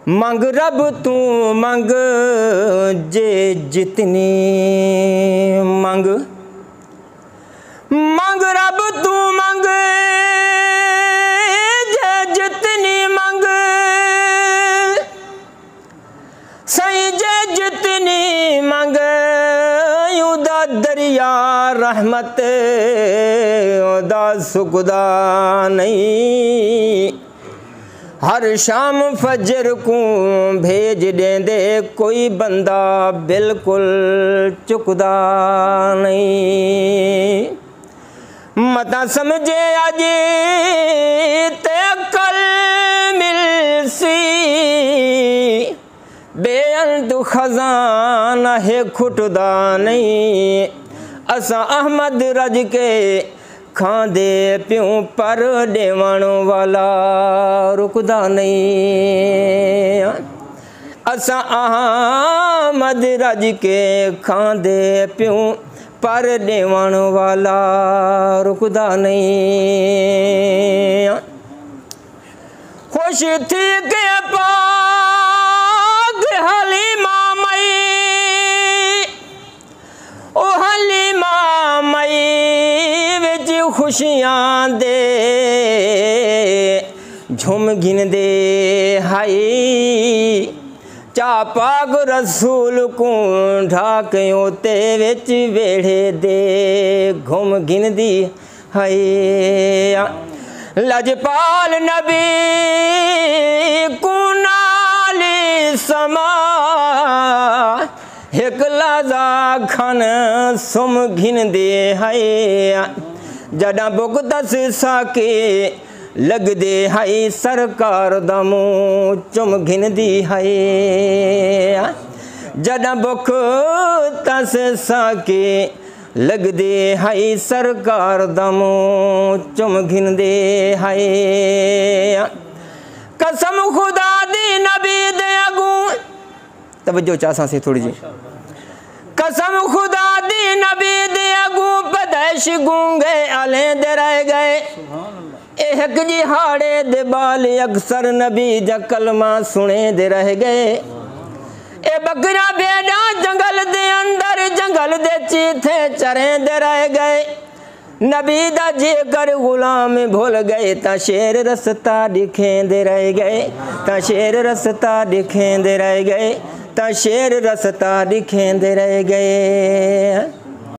मंग रब तू मंग जे जितनी मंग, मंग रब तू मंग जे जितनी मंग, सही जे जितनी मंग उदा दरिया रहमत उदा सुखदा नहीं। हर शाम फजर को भेज देंदे कोई बंदा बिल्कुल चुकदा नहीं। मता समझे अज ते कल मिलसी, बेअंत खजाना है खुटदा नहीं। असा अहमद रज के खांदे प्यों पर देवण वाला रुकदा नहीं। असा अहमद रज के खांदे प्यों पर देवण वाला रुकदा नहीं। खुश थी के पाग हलीमा मई, ओ हलीमा मई विच खुशियां दे झुम गिन दे हाई। चा पाग रसूल को ढाकियों ते विच वेड़े दे घुम गिन दी हाई। लजपाल नबी को नाली समा, एक लाजा खन सुम घिन दे हाय। जड़ा बुक दस साके लग दे हाय, सरकार दमू चुम घिन दी हाय। जड़ा बुक दस साके लग दे हाय, सरकार दमू चुम घिन दे हाय। कसम खुदा दी नबी दे अगू, तवज्जो चासा से थोड़ी जी। कसम खुदा दी नबी दे अगू पैदाइश गूंगे अले दे रह गए। एक जी हाड़े दे बाल अक्सर नबी जा कलमा सुने दे रह गए। ए बकरा भेड़ा जंगल दे अंदर जंगल दे चीथे चरे दे रह गए। नबी दा जेकर गुलाम भूल गए ता शेर रस्ता दिखेंदे रह गए। ता शेर रस्ता दिखेंदे रह गए। ता शेर रस्ता दिखेंदे रह गए।